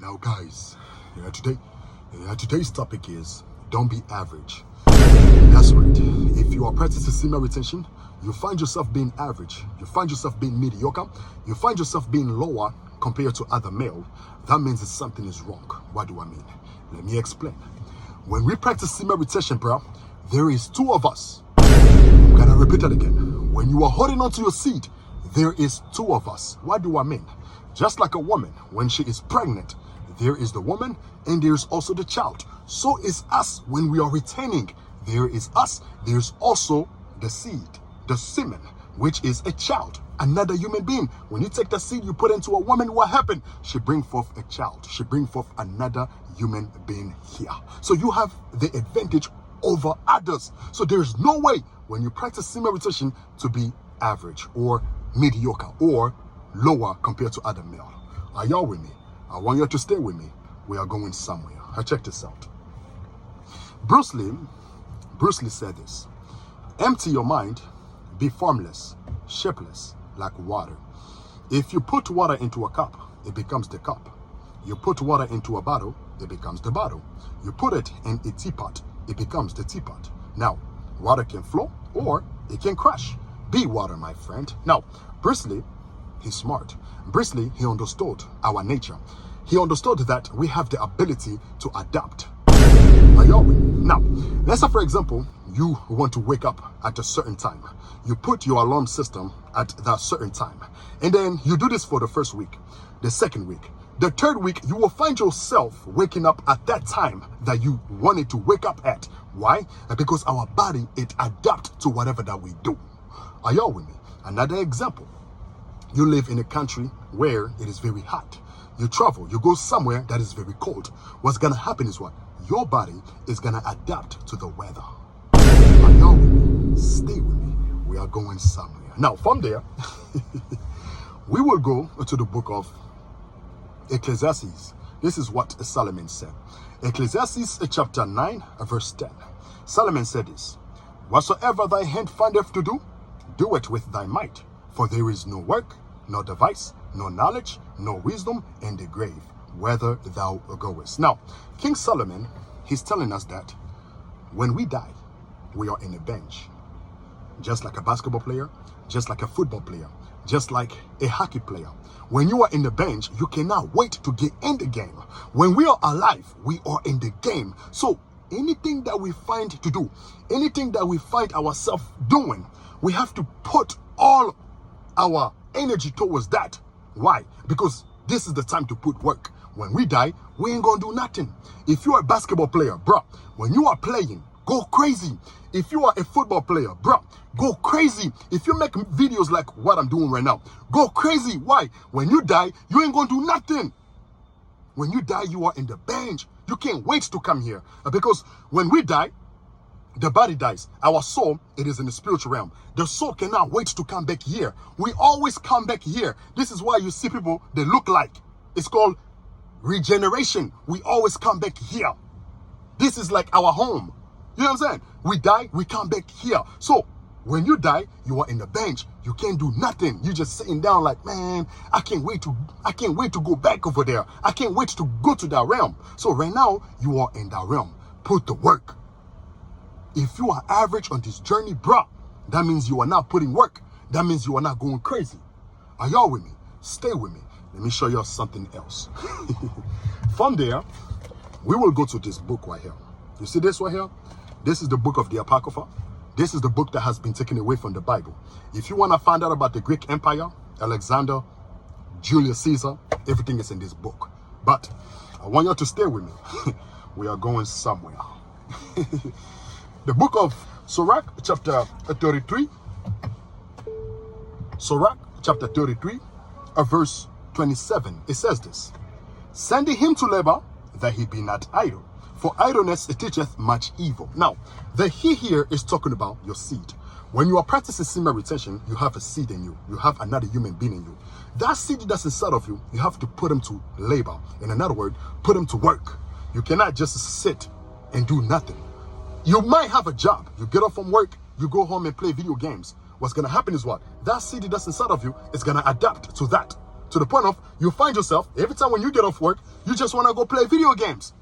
Now, guys, today's topic is don't be average. That's right. If you are practicing semen retention, you find yourself being average, you find yourself being mediocre, you find yourself being lower compared to other male, that means that something is wrong. What do I mean? Let me explain. When we practice semen retention, bro, there is two of us. I'm gonna repeat it again. When you are holding on to your seed, there is two of us. What do I mean? Just like a woman, when she is pregnant, there is the woman and there's also the child. So is us when we are retaining. There is us, there's also the seed, the semen, which is a child, another human being. When you take the seed, you put into a woman, what happened? She bring forth a child. She bring forth another human being here. So you have the advantage over others. So there's no way when you practice semen retention to be average or mediocre or lower compared to other male. Are y'all with me? I want you to stay with me. We are going somewhere. Check this out. Bruce Lee said this: empty your mind, be formless, shapeless, like water. If you put water into a cup, it becomes the cup. You put water into a bottle, it becomes the bottle. You put it in a teapot, it becomes the teapot. Now, water can flow or it can crash. Be water, my friend. Now, Bruce Lee, he's smart. Bruce Lee, he understood our nature. He understood that we have the ability to adapt. Are y'all with me? Now, let's say, for example, you want to wake up at a certain time. You put your alarm system at that certain time. And then you do this for the first week, the second week. The third week, you will find yourself waking up at that time that you wanted to wake up at. Why? Because our body, it adapts to whatever that we do. Are y'all with me? Another example. You live in a country where it is very hot. You travel, you go somewhere that is very cold. What's going to happen is what? Your body is going to adapt to the weather. Are y'all with me? Stay with me. We are going somewhere. Now, from there, we will go to the book of Ecclesiastes. This is what Solomon said. Ecclesiastes chapter 9, verse 10. Solomon said this: whatsoever thy hand findeth to do, do it with thy might. For there is no work, no device, no knowledge, no wisdom in the grave, whither thou goest. Now, King Solomon, he's telling us that when we die, we are in a bench. Just like a basketball player, just like a football player, just like a hockey player. When you are in the bench, you cannot wait to get in the game. When we are alive, we are in the game. So anything that we find to do, anything that we find ourselves doing, we have to put all our energy towards that. Why? Because this is the time to put work. When we die, we ain't gonna do nothing. If you are a basketball player, bro, when you are playing, go crazy. If you are a football player, bro, go crazy. If you make videos like what I'm doing right now, go crazy. Why? When you die, you ain't gonna do nothing. When you die, you are in the bench. You can't wait to come here. Because when we die, the body dies. Our soul, it is in the spiritual realm. The soul cannot wait to come back here. We always come back here. This is why you see people, they look like. It's called regeneration. We always come back here. This is like our home. You know what I'm saying? We die, we come back here. So when you die, you are in the bench. You can't do nothing. You're just sitting down like, man, I can't wait to go back over there. I can't wait to go to that realm. So right now, you are in that realm. Put the work. If you are average on this journey, bro, that means you are not putting work. That means you are not going crazy. Are y'all with me? Stay with me. Let me show you something else. From there, we will go to this book right here. You see this right here? This is the book of the Apocrypha. This is the book that has been taken away from the Bible. If you want to find out about the Greek Empire, Alexander, Julius Caesar, everything is in this book. But I want you to stay with me. We are going somewhere. The book of Sirach, chapter 33. Sirach, chapter 33, verse 27. It says this: sending him to labor, that he be not idle. For idleness it teacheth much evil. Now, the he here is talking about your seed. When you are practicing semen retention, you have a seed in you. You have another human being in you. That seed that's inside of you, you have to put him to labor. In another word, put him to work. You cannot just sit and do nothing. You might have a job. You get off from work, you go home and play video games. What's going to happen is what? That seed that's inside of you is going to adapt to that. To the point of you find yourself, every time when you get off work, you just want to go play video games.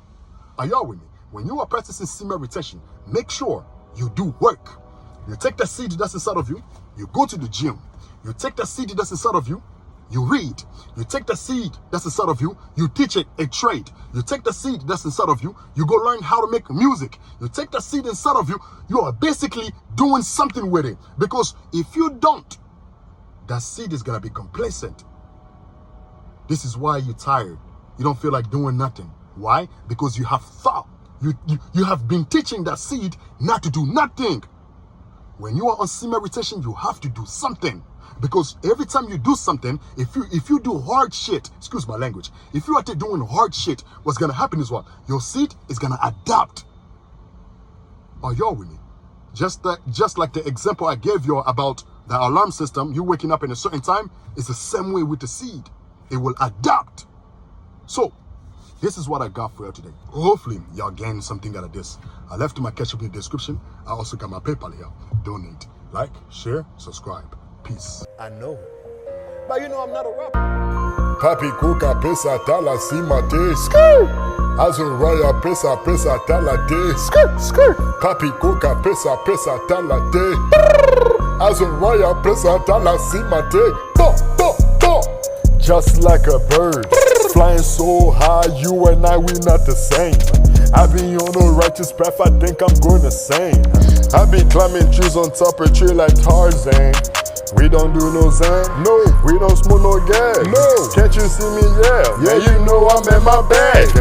Are y'all with me? When you are practicing semen retention, make sure you do work. You take the seed that's inside of you, you go to the gym. You take the seed that's inside of you, you read. You take the seed that's inside of you, you teach it a trade. You take the seed that's inside of you, you go learn how to make music. You take the seed inside of you, you are basically doing something with it. Because if you don't, that seed is going to be complacent. This is why you're tired. You don't feel like doing nothing. Why? Because you have thought. You have been teaching that seed not to do nothing. When you are on semen retention, you have to do something. Because every time you do something, if you do hard shit, excuse my language, if you are doing hard shit, what's going to happen is what? Your seed is going to adapt. Are y'all with me? Just like the example I gave you about the alarm system, you waking up in a certain time, it's the same way with the seed. It will adapt. So, this is what I got for you today. Hopefully, y'all gain something out of this. I left my ketchup in the description. I also got my PayPal here. Donate, like, share, subscribe. Peace. I know, but you know I'm not a rapper. Papi kuka pesa tala simate. Azuraya pesa tala de. Papi kuka pesa tala de. Azuraya pesa tala simate. Just like a bird, flying so high, you and I, we not the same. I be on a righteous path, I think I'm going insane. I be climbing trees on top of a tree like Tarzan. We don't do no Zan, no, we don't smoke no gas, no. Can't you see me? Yeah, you know I'm in my bag.